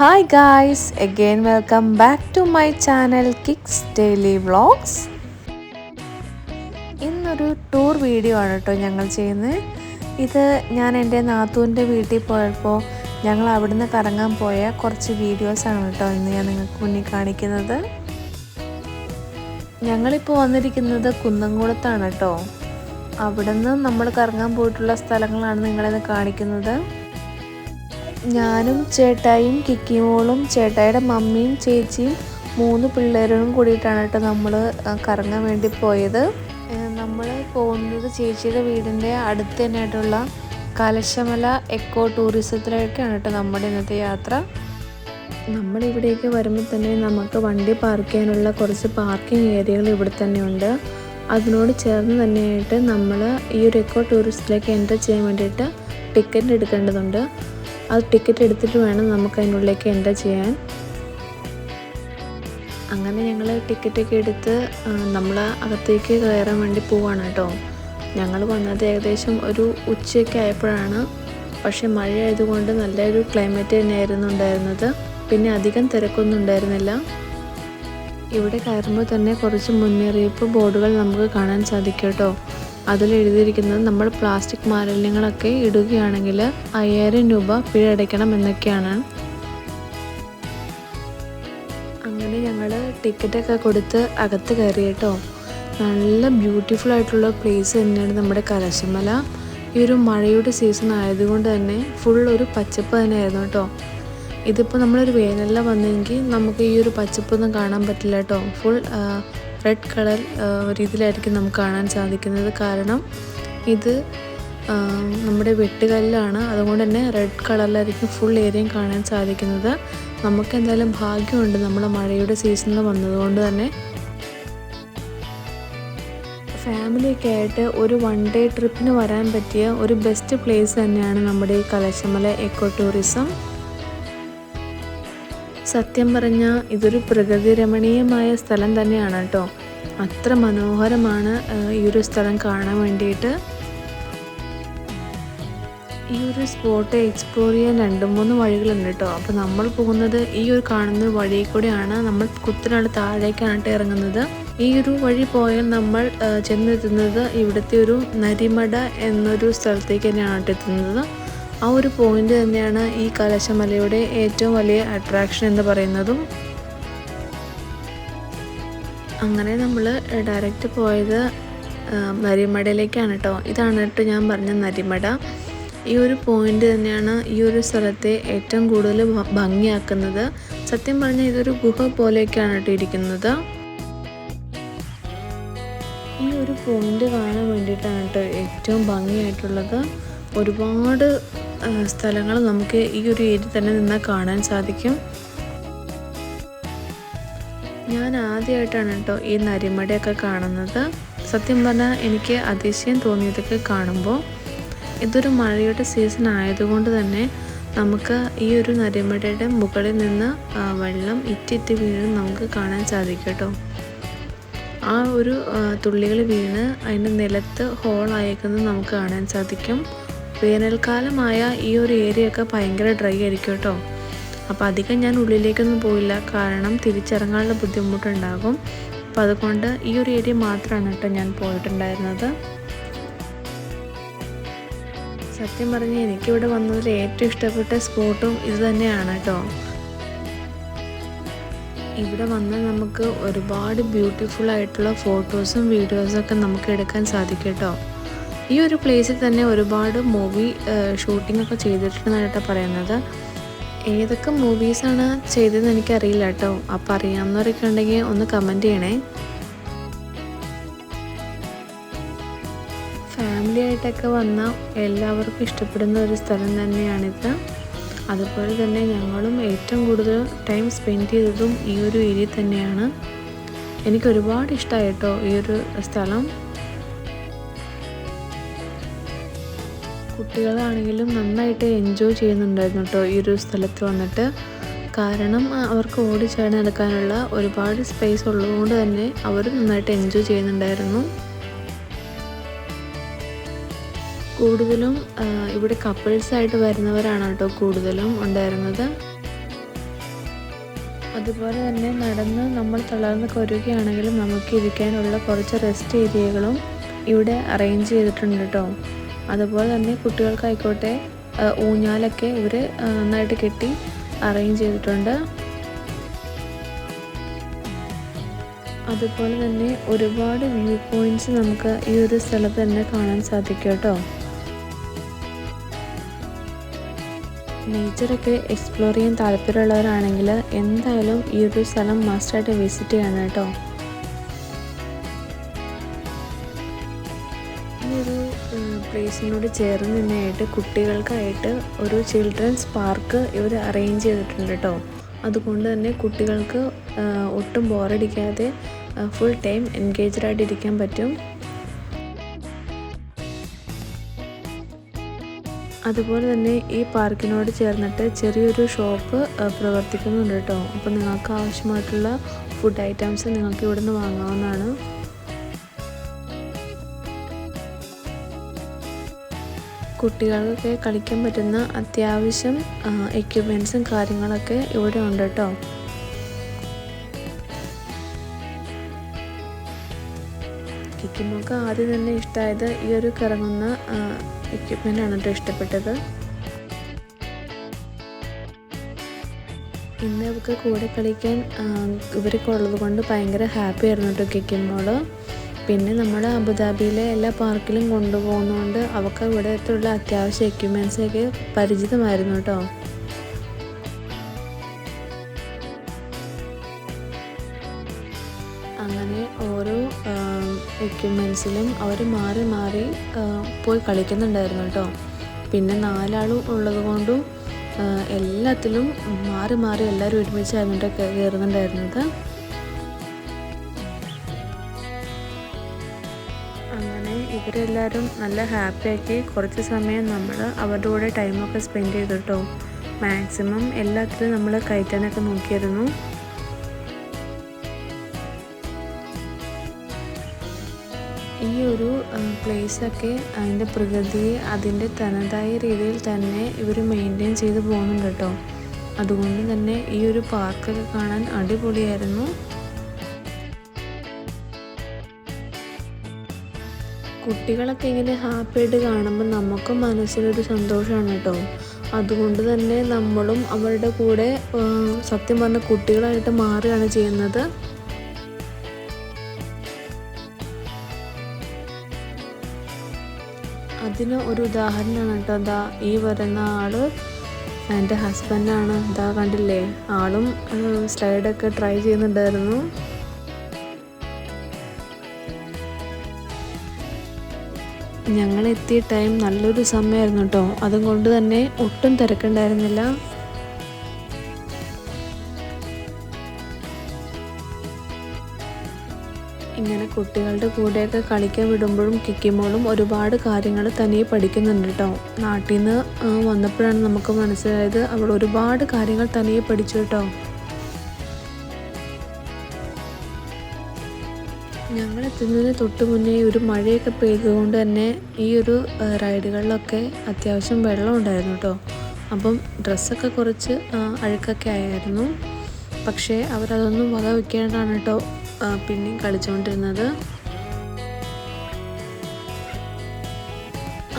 Hi guys, again welcome back to my channel Kicks Daily Vlogs. ഇന്നൊരു tour video ആണ് കേട്ടോ ഞങ്ങൾ ചെയ്യുന്നത്. ഇത് ഞാൻ എൻ്റെ നാത്തൂൻ്റെ വീട്ടിൽ പോയപ്പോൾ ഞങ്ങൾ അവിടുന്ന് കറങ്ങാൻ പോയ കുറച്ച് വീഡിയോസാണ് കേട്ടോ ഇന്ന് ഞാൻ നിങ്ങൾക്ക് മുന്നിൽ കാണിക്കുന്നത്. ഞങ്ങളിപ്പോൾ വന്നിരിക്കുന്നത് കുന്നംകുളത്താണ് കേട്ടോ. അവിടുന്ന് നമ്മൾ കറങ്ങാൻ പോയിട്ടുള്ള സ്ഥലങ്ങളാണ് നിങ്ങളിന്ന് കാണിക്കുന്നത്. ഞാനും ചേട്ടായിയും കിക്കിമോളും ചേട്ടായിയുടെ മമ്മിയും ചേച്ചിയും 3 പിള്ളേരും കൂടിയിട്ടാണ് കേട്ടോ നമ്മൾ കറങ്ങാൻ വേണ്ടി പോയത്. നമ്മൾ പോകുന്നത് ചേച്ചിയുടെ വീടിൻ്റെ അടുത്ത് തന്നെയായിട്ടുള്ള കലശമല എക്കോ ടൂറിസത്തിലേക്കാണ് കേട്ടോ നമ്മുടെ ഇന്നത്തെ യാത്ര. നമ്മളിവിടേക്ക് വരുമ്പോൾ തന്നെ നമുക്ക് വണ്ടി പാർക്ക് ചെയ്യാനുള്ള കുറച്ച് പാർക്കിംഗ് ഏരിയകൾ ഇവിടെ തന്നെയുണ്ട്. അതിനോട് ചേർന്ന് തന്നെയായിട്ട് നമ്മൾ ഈ ഒരു എക്കോ ടൂറിസ്റ്റിലേക്ക് എൻ്റർ ചെയ്യാൻ വേണ്ടിയിട്ട് ടിക്കറ്റ് എടുക്കേണ്ടതുണ്ട്. അത് ടിക്കറ്റ് എടുത്തിട്ട് വേണം നമുക്ക് അതിനുള്ളിലേക്ക് എൻ്റർ ചെയ്യാൻ. അങ്ങനെ ഞങ്ങൾ ടിക്കറ്റൊക്കെ എടുത്ത് നമ്മൾ അകത്തേക്ക് കയറാൻ വേണ്ടി പോവാണ് കേട്ടോ. ഞങ്ങൾ വന്നത് ഏകദേശം ഒരു ഉച്ചയൊക്കെ ആയപ്പോഴാണ്. പക്ഷേ മഴ ആയതുകൊണ്ട് നല്ലൊരു ക്ലൈമറ്റ് തന്നെയായിരുന്നു ഉണ്ടായിരുന്നത്. പിന്നെ അധികം തിരക്കൊന്നും ഉണ്ടായിരുന്നില്ല. ഇവിടെ കയറുമ്പോൾ തന്നെ കുറച്ച് മുന്നറിയിപ്പ് ബോർഡുകൾ നമുക്ക് കാണാൻ സാധിക്കും കേട്ടോ. അതിൽ എഴുതിയിരിക്കുന്നത് നമ്മൾ പ്ലാസ്റ്റിക് മാലിന്യങ്ങളൊക്കെ ഇടുകയാണെങ്കിൽ 5000 രൂപ പിഴ അടയ്ക്കണം എന്നൊക്കെയാണ്. അങ്ങനെ ഞങ്ങൾ ടിക്കറ്റൊക്കെ കൊടുത്ത് അകത്ത് കയറി കേട്ടോ. നല്ല ബ്യൂട്ടിഫുൾ ആയിട്ടുള്ള പ്ലേസ് തന്നെയാണ് നമ്മുടെ കലശമല. ഈ ഒരു മഴയുടെ സീസൺ ആയതുകൊണ്ട് തന്നെ ഫുൾ ഒരു പച്ചപ്പ് തന്നെയായിരുന്നു കേട്ടോ. ഇതിപ്പോൾ നമ്മളൊരു വേനലിൽ വന്നെങ്കിൽ നമുക്ക് ഈ ഒരു പച്ചപ്പൊന്നും കാണാൻ പറ്റില്ല കേട്ടോ. ഫുൾ റെഡ് കളർ രീതിയിലായിരിക്കും നമുക്ക് കാണാൻ സാധിക്കുന്നത്. കാരണം ഇത് നമ്മുടെ വെട്ടുകല്ലാണ്. അതുകൊണ്ട് തന്നെ റെഡ് കളറിലായിരിക്കും ഫുൾ ഏരിയയും കാണാൻ സാധിക്കുന്നത്. നമുക്ക് എന്തായാലും ഭാഗ്യമുണ്ട് നമ്മൾ മഴയുടെ സീസണിൽ വന്നതുകൊണ്ട് തന്നെ. ഫാമിലിയൊക്കെ ആയിട്ട് ഒരു 1 ഡേ ട്രിപ്പിന് വരാൻ പറ്റിയ ഒരു ബെസ്റ്റ് പ്ലേസ് തന്നെയാണ് നമ്മുടെ ഈ കലശമല എക്കോ ടൂറിസം. സത്യം പറഞ്ഞാൽ ഇതൊരു പ്രകൃതി രമണീയമായ സ്ഥലം തന്നെയാണ് കേട്ടോ. അത്ര മനോഹരമാണ് ഈ ഒരു സ്ഥലം കാണാൻ വേണ്ടിയിട്ട്. ഈ ഒരു സ്പോട്ട് എക്സ്പ്ലോർ ചെയ്യാൻ 2-3 വഴികളുണ്ട് കേട്ടോ. അപ്പോൾ നമ്മൾ പോകുന്നത് ഈ ഒരു കാണുന്ന വഴി കൂടെയാണ്. നമ്മൾ കുത്തനാട് താഴേക്കാണ് ഇറങ്ങുന്നത്. ഈ ഒരു വഴി പോയാൽ നമ്മൾ ചെന്നെത്തുന്നത് ഇവിടുത്തെ ഒരു നരിമട എന്നൊരു സ്ഥലത്തേക്ക് തന്നെയാണ് എത്തുന്നത്. ആ ഒരു പോയിന്റ് തന്നെയാണ് ഈ കലശമലയുടെ ഏറ്റവും വലിയ അട്രാക്ഷൻ എന്ന് പറയുന്നതും. അങ്ങനെ നമ്മൾ ഡയറക്റ്റ് പോയത് നരിമടയിലേക്കാണ് കേട്ടോ. ഇതാണ് കേട്ടോ ഞാൻ പറഞ്ഞ നരിമട. ഈ ഒരു പോയിന്റ് തന്നെയാണ് ഈ ഒരു സ്ഥലത്തെ ഏറ്റവും കൂടുതൽ ഭംഗിയാക്കുന്നത്. സത്യം പറഞ്ഞാൽ ഇതൊരു ഗുഹ പോലെയൊക്കെയാണ് കേട്ടോ ഇരിക്കുന്നത്. ഈ ഒരു പോയിന്റ് കാണാൻ വേണ്ടിയിട്ടാണ് കേട്ടോ ഏറ്റവും ഭംഗിയായിട്ടുള്ളത്. ഒരുപാട് സ്ഥലങ്ങൾ നമുക്ക് ഈ ഒരു ഏരിയ തന്നെ നിന്നാൽ കാണാൻ സാധിക്കും. ഞാൻ ആദ്യമായിട്ടാണ് കേട്ടോ ഈ നരിമടയൊക്കെ കാണുന്നത്. സത്യം പറഞ്ഞാൽ എനിക്ക് അതിശയം തോന്നിയതൊക്കെ കാണുമ്പോൾ. ഇതൊരു മഴയുടെ സീസൺ ആയതുകൊണ്ട് തന്നെ നമുക്ക് ഈ ഒരു നരിമടയുടെ മുകളിൽ നിന്ന് വെള്ളം ഇറ്റിറ്റ് വീണ് നമുക്ക് കാണാൻ സാധിക്കും കേട്ടോ. ആ ഒരു തുള്ളികൾ വീണ് അതിൻ്റെ നിലത്ത് ഹോളായേക്കുന്നത് നമുക്ക് കാണാൻ സാധിക്കും. വേനൽക്കാലമായ ഈ ഒരു ഏരിയ ഒക്കെ ഭയങ്കര ഡ്രൈ ആയിരിക്കും കേട്ടോ. അപ്പോൾ അധികം ഞാൻ ഉള്ളിലേക്കൊന്നും പോയില്ല, കാരണം തിരിച്ചിറങ്ങാനുള്ള ബുദ്ധിമുട്ടുണ്ടാകും. അപ്പോൾ അതുകൊണ്ട് ഈ ഒരു ഏരിയ മാത്രമാണ് കേട്ടോ ഞാൻ പോയിട്ടുണ്ടായിരുന്നത്. സത്യം പറഞ്ഞാൽ എനിക്കിവിടെ വന്നതിൽ ഏറ്റവും ഇഷ്ടപ്പെട്ട സ്പോട്ടും ഇത് തന്നെയാണ് കേട്ടോ. ഇവിടെ വന്നാൽ നമുക്ക് ഒരുപാട് ബ്യൂട്ടിഫുൾ ആയിട്ടുള്ള ഫോട്ടോസും വീഡിയോസും ഒക്കെ നമുക്ക് എടുക്കാൻ സാധിക്കും കേട്ടോ. ഈ ഒരു പ്ലേസിൽ തന്നെ ഒരുപാട് മൂവി ഷൂട്ടിംഗ് ഒക്കെ ചെയ്തിട്ടുണ്ടെന്നാണ് പറയുന്നത്. ഏതൊക്കെ മൂവീസാണ് ചെയ്തതെന്ന് എനിക്കറിയില്ല കേട്ടോ. അപ്പോൾ അറിയാവുന്നവരൊക്കെ ഉണ്ടെങ്കിൽ ഒന്ന് കമൻറ്റ് ചെയ്യണേ. ഫാമിലി ആയിട്ടൊക്കെ വന്നാൽ എല്ലാവർക്കും ഇഷ്ടപ്പെടുന്ന ഒരു സ്ഥലം തന്നെയാണിത്. അതുപോലെ തന്നെ ഞങ്ങളും ഏറ്റവും കൂടുതൽ ടൈം സ്പെൻഡ് ചെയ്തതും ഈ ഒരു ഏരിയ തന്നെയാണ്. എനിക്ക് ഒരുപാട് ഇഷ്ടമായി കേട്ടോ ഈ ഒരു സ്ഥലം. കുട്ടികളാണെങ്കിലും നന്നായിട്ട് എൻജോയ് ചെയ്യുന്നുണ്ടായിരുന്നു കേട്ടോ ഈ ഒരു സ്ഥലത്ത് വന്നിട്ട്. കാരണം അവർക്ക് ഓടിച്ചാടി നടക്കാനുള്ള ഒരുപാട് സ്പേസ് ഉള്ളതുകൊണ്ട് തന്നെ അവർ നന്നായിട്ട് എൻജോയ് ചെയ്യുന്നുണ്ടായിരുന്നു. കൂടുതലും ഇവിടെ കപ്പിൾസായിട്ട് വരുന്നവരാണ് കേട്ടോ കൂടുതലും ഉണ്ടായിരുന്നത്. അതുപോലെ തന്നെ നടന്ന് നമ്മൾ തളർന്ന് വരികയാണെങ്കിലും നമുക്ക് ഇരിക്കാനുള്ള കുറച്ച് റെസ്റ്റ് ഏരിയകളും ഇവിടെ അറേഞ്ച് ചെയ്തിട്ടുണ്ട് കേട്ടോ. അതുപോലെ തന്നെ കുട്ടികൾക്കായിക്കോട്ടെ ഊഞ്ഞാലൊക്കെ ഇവർ നന്നായിട്ട് കെട്ടി അറേഞ്ച് ചെയ്തിട്ടുണ്ട്. അതുപോലെ തന്നെ ഒരുപാട് വ്യൂ പോയിൻറ്റ്സ് നമുക്ക് ഈ ഒരു സ്ഥലത്ത് തന്നെ കാണാൻ സാധിക്കും കേട്ടോ. നേച്ചറൊക്കെ എക്സ്പ്ലോർ ചെയ്യാൻ താല്പര്യമുള്ളവരാണെങ്കിൽ എന്തായാലും ഈ ഒരു സ്ഥലം മസ്റ്റായിട്ട് വിസിറ്റ് ചെയ്യണം കേട്ടോ. ഈ ഒരു പ്ലേസിനോട് ചേർന്ന് തന്നെയായിട്ട് കുട്ടികൾക്കായിട്ട് ഒരു ചിൽഡ്രൻസ് പാർക്ക് ഇവർ അറേഞ്ച് ചെയ്തിട്ടുണ്ട് കേട്ടോ. അതുകൊണ്ട് തന്നെ കുട്ടികൾക്ക് ഒട്ടും ബോറടിക്കാതെ ഫുൾ ടൈം എൻഗേജ്ഡ് ആയിട്ട് ഇരിക്കാൻ പറ്റും. അതുപോലെ തന്നെ ഈ പാർക്കിനോട് ചേർന്നിട്ട് ചെറിയൊരു ഷോപ്പ് പ്രവർത്തിക്കുന്നുണ്ട് കേട്ടോ. അപ്പോൾ നിങ്ങൾക്ക് ആവശ്യമായിട്ടുള്ള ഫുഡ് ഐറ്റംസ് നിങ്ങൾക്ക് ഇവിടെ നിന്ന് വാങ്ങാവുന്നതാണ്. കുട്ടികൾക്കൊക്കെ കളിക്കാൻ പറ്റുന്ന അത്യാവശ്യം എക്യുപ്മെൻറ്റ്സും കാര്യങ്ങളൊക്കെ ഇവിടെ ഉണ്ട് കേട്ടോ. കിക്കിമോക്ക് ആദ്യം തന്നെ ഇഷ്ടമായത് ഈ ഒരു കറങ്ങുന്ന എക്യുപ്മെൻ്റ് ആണ് കേട്ടോ ഇഷ്ടപ്പെട്ടത്. ഇന്ന് ഇവർക്ക് കൂടെ കളിക്കാൻ ഇവരൊക്കെ ഉള്ളത് കൊണ്ട് ഭയങ്കര ഹാപ്പി ആയിരുന്നു കേട്ടോ കിക്കിമോള്. പിന്നെ നമ്മൾ അബുദാബിയിലെ എല്ലാ പാർക്കിലും കൊണ്ടുപോകുന്നതുകൊണ്ട് അവർക്ക് ഇവിടത്തുള്ള അത്യാവശ്യ എക്യുപ്മെൻറ്റ്സൊക്കെ പരിചിതമായിരുന്നു കേട്ടോ. അങ്ങനെ ഓരോ എക്യുപ്മെൻറ്റ്സിലും അവർ മാറി മാറി പോയി കളിക്കുന്നുണ്ടായിരുന്നു കേട്ടോ. പിന്നെ 4 ആളും ഉള്ളത് കൊണ്ടും എല്ലാത്തിലും മാറി മാറി എല്ലാവരും ഒരുമിച്ചായിരുന്നു കയറുന്നുണ്ടായിരുന്നത്. അങ്ങനെ ഇവരെല്ലാവരും നല്ല ഹാപ്പിയാക്കി കുറച്ച് സമയം നമ്മൾ അവരുടെ കൂടെ ടൈമൊക്കെ സ്പെൻഡ് ചെയ്തു കേട്ടോ. മാക്സിമം എല്ലാത്തിലും നമ്മൾ കയറ്റാനൊക്കെ നോക്കിയിരുന്നു. ഈ ഒരു പ്ലേസൊക്കെ അതിൻ്റെ പ്രകൃതിയെ അതിൻ്റെ തനതായ രീതിയിൽ തന്നെ ഇവർ മെയിൻറ്റെയിൻ ചെയ്ത് പോകുന്നുണ്ട് കേട്ടോ. അതുകൊണ്ട് തന്നെ ഈ ഒരു പാർക്കൊക്കെ കാണാൻ അടിപൊളിയായിരുന്നു. കുട്ടികളൊക്കെ ഇങ്ങനെ ഹാപ്പിയായിട്ട് കാണുമ്പോൾ നമുക്കും മനസ്സിനൊരു സന്തോഷമാണ് കേട്ടോ. അതുകൊണ്ട് തന്നെ നമ്മളും അവരുടെ കൂടെ സത്യം പറഞ്ഞ കുട്ടികളായിട്ട് മാറുകയാണ് ചെയ്യുന്നത്. അതിന് ഒരു ഉദാഹരണമാണ് കേട്ടോ. അതാ ഈ വരുന്ന ആള് എൻ്റെ ഹസ്ബൻഡാണ്. ഇതാ കണ്ടില്ലേ, ആളും സ്ലൈഡൊക്കെ ട്രൈ ചെയ്യുന്നുണ്ടായിരുന്നു. ഞങ്ങളെത്തിയ ടൈം നല്ലൊരു സമയമായിരുന്നു കേട്ടോ. അതുകൊണ്ട് തന്നെ ഒട്ടും തിരക്കുണ്ടായിരുന്നില്ല. ഇങ്ങനെ കുട്ടികളുടെ കൂടെയൊക്കെ കളിക്കാൻ വിടുമ്പോഴും കിക്കിമോളും ഒരുപാട് കാര്യങ്ങൾ തനിയെ പഠിക്കുന്നുണ്ട് കേട്ടോ. നാട്ടിൽ നിന്ന് വന്നപ്പോഴാണ് നമുക്ക് മനസ്സിലായത് അവൾ ഒരുപാട് കാര്യങ്ങൾ തനിയെ പഠിച്ചു കേട്ടോ. ഞങ്ങൾ എത്തുന്നതിന് തൊട്ട് മുന്നേ ഒരു മഴയൊക്കെ പെയ്തുകൊണ്ട് തന്നെ ഈ ഒരു റൈഡുകളിലൊക്കെ അത്യാവശ്യം വെള്ളം ഉണ്ടായിരുന്നു കേട്ടോ. അപ്പം ഡ്രസ്സൊക്കെ കുറച്ച് അഴുക്കൊക്കെ ആയിരുന്നു. പക്ഷേ അവരതൊന്നും വക വയ്ക്കാണ്ടാണ് കേട്ടോ പിന്നെയും കളിച്ചുകൊണ്ടിരുന്നത്.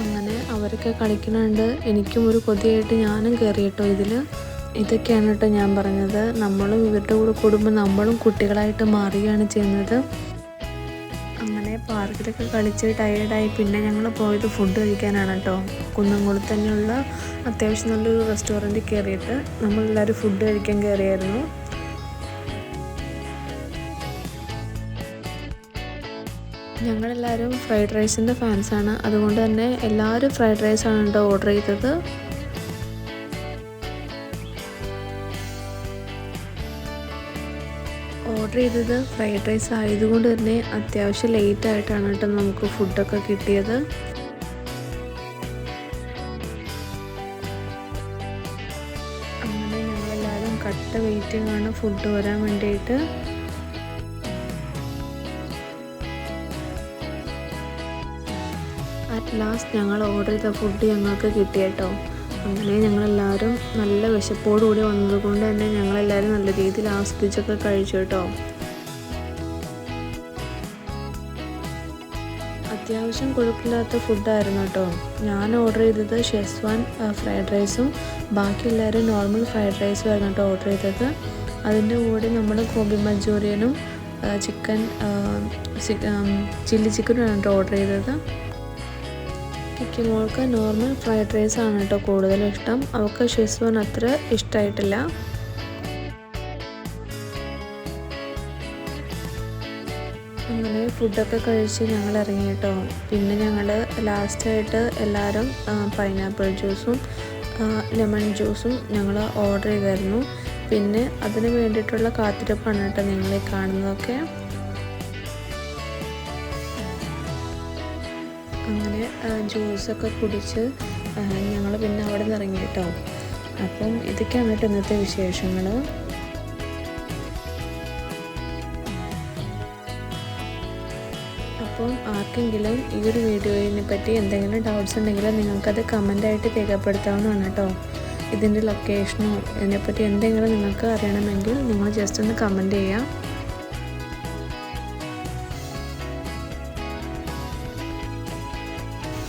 അങ്ങനെ അവരൊക്കെ കളിക്കുന്നുണ്ട്. എനിക്കും ഒരു കൊതിയായിട്ട് ഞാനും കയറി കേട്ടോ ഇതിൽ. ഇതൊക്കെയാണ് കേട്ടോ ഞാൻ പറഞ്ഞത്, നമ്മളും ഇവരുടെ കൂടെ കൂടുമ്പോൾ നമ്മളും കുട്ടികളായിട്ട് മാറുകയാണ് ചെയ്യുന്നത്. അങ്ങനെ പാർക്കിലൊക്കെ കളിച്ച് ടയേർഡായി പിന്നെ ഞങ്ങൾ പോയത് ഫുഡ് കഴിക്കാനാണ് കേട്ടോ. കുന്നംകുളത്ത് തന്നെയുള്ള അത്യാവശ്യം നല്ലൊരു റെസ്റ്റോറൻറ്റിൽ കയറിയിട്ട് നമ്മളെല്ലാവരും ഫുഡ് കഴിക്കാൻ കയറിയായിരുന്നു. ഞങ്ങളെല്ലാവരും ഫ്രൈഡ് റൈസിൻ്റെ ഫാൻസാണ്. അതുകൊണ്ട് തന്നെ എല്ലാവരും ഫ്രൈഡ് റൈസാണ് കേട്ടോ ഓർഡർ ചെയ്തത്. ഓർഡർ ചെയ്തത് ഫ്രൈഡ് റൈസ് ആയതുകൊണ്ട് തന്നെ അത്യാവശ്യം ലേറ്റായിട്ടാണ് കേട്ടോ നമുക്ക് ഫുഡൊക്കെ കിട്ടിയത്. അങ്ങനെ ഞങ്ങളെല്ലാവരും കട്ട വെയിറ്റിംഗ് ആണ് ഫുഡ് വരാൻ വേണ്ടിയിട്ട്. അറ്റ് ലാസ്റ്റ് ഞങ്ങൾ ഓർഡർ ചെയ്ത ഫുഡ് ഞങ്ങൾക്ക് കിട്ടി കേട്ടോ. അങ്ങനെ ഞങ്ങളെല്ലാവരും നല്ല വിശപ്പോടുകൂടി വന്നതുകൊണ്ട് തന്നെ ഞങ്ങളെല്ലാവരും നല്ല രീതിയിൽ ആസ്വദിച്ചൊക്കെ കഴിച്ചു കേട്ടോ. അത്യാവശ്യം കുഴപ്പമില്ലാത്ത ഫുഡായിരുന്നു കേട്ടോ. ഞാൻ ഓർഡർ ചെയ്തത് ഷെസ്വാൻ ഫ്രൈഡ് റൈസും ബാക്കി എല്ലാവരും നോർമൽ ഫ്രൈഡ് റൈസും ആയിരുന്നു കേട്ടോ ഓർഡർ ചെയ്തത്. അതിൻ്റെ കൂടെ നമ്മൾ ഗോബി മഞ്ചൂരിയനും ചില്ലി ചിക്കനുമാണ് കേട്ടോ ഓർഡർ ചെയ്തത്. മോൾക്ക് നോർമൽ ഫ്രൈഡ് റൈസാണ് കേട്ടോ കൂടുതലും ഇഷ്ടം. അവൾക്ക് ഷെസ്വാൻ അത്ര ഇഷ്ടമായിട്ടില്ല. അങ്ങനെ ഫുഡൊക്കെ കഴിച്ച് ഞങ്ങൾ ഇറങ്ങി കേട്ടോ. പിന്നെ ഞങ്ങൾ ലാസ്റ്റായിട്ട് എല്ലാവരും പൈനാപ്പിൾ ജ്യൂസും ലെമൺ ജ്യൂസും ഞങ്ങൾ ഓർഡർ ചെയ്തായിരുന്നു. പിന്നെ അതിന് വേണ്ടിയിട്ടുള്ള കാത്തിരിപ്പാണ് കേട്ടോ നിങ്ങളീ കാണുന്നതൊക്കെ. അങ്ങനെ ജ്യൂസൊക്കെ കുടിച്ച് ഞങ്ങൾ പിന്നെ അവിടെ നിന്ന് ഇറങ്ങി കേട്ടോ. അപ്പം ഇതൊക്കെയാണ് കേട്ടോ ഇന്നത്തെ വിശേഷങ്ങൾ. അപ്പം ആർക്കെങ്കിലും ഈ ഒരു വീഡിയോയിനെ പറ്റി എന്തെങ്കിലും ഡൗട്ട്സ് ഉണ്ടെങ്കിൽ നിങ്ങൾക്കത് കമൻ്റായിട്ട് രേഖപ്പെടുത്താവുന്നതാണ് കേട്ടോ. ഇതിൻ്റെ ലൊക്കേഷനോ ഇതിനെപ്പറ്റി എന്തെങ്കിലും നിങ്ങൾക്ക് അറിയണമെങ്കിൽ നിങ്ങൾ ജസ്റ്റ് ഒന്ന് കമൻറ്റ് ചെയ്യാം.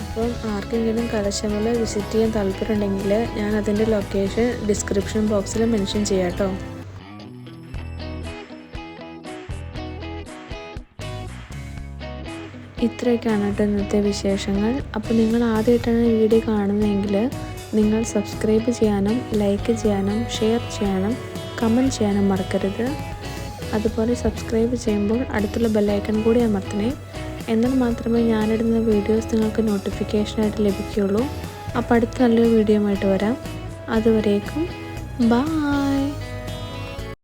അപ്പം ആർക്കെങ്കിലും കലശമല വിസിറ്റ് ചെയ്യാൻ താല്പര്യമുണ്ടെങ്കിൽ ഞാൻ അതിൻ്റെ ലൊക്കേഷൻ ഡിസ്ക്രിപ്ഷൻ ബോക്സിൽ മെൻഷൻ ചെയ്യാം കേട്ടോ. ഇത്രയൊക്കെയാണ് കേട്ടോ ഇന്നത്തെ വിശേഷങ്ങൾ. അപ്പോൾ നിങ്ങൾ ആദ്യമായിട്ടാണ് വീഡിയോ കാണുന്നതെങ്കിൽ നിങ്ങൾ സബ്സ്ക്രൈബ് ചെയ്യാനും ലൈക്ക് ചെയ്യാനും ഷെയർ ചെയ്യാനും കമൻറ്റ് ചെയ്യാനും മറക്കരുത്. അതുപോലെ സബ്സ്ക്രൈബ് ചെയ്യുമ്പോൾ അടുത്തുള്ള ബെല്ലൈക്കൺ കൂടി അമർത്തണേ. എന്നാൽ മാത്രമേ ഞാനിടുന്ന വീഡിയോസ് നിങ്ങൾക്ക് നോട്ടിഫിക്കേഷനായിട്ട് ലഭിക്കുകയുള്ളൂ. അപ്പോൾ അടുത്ത നല്ലൊരു വീഡിയോ ആയിട്ട് വരാം. അതുവരേക്കും ബൈ.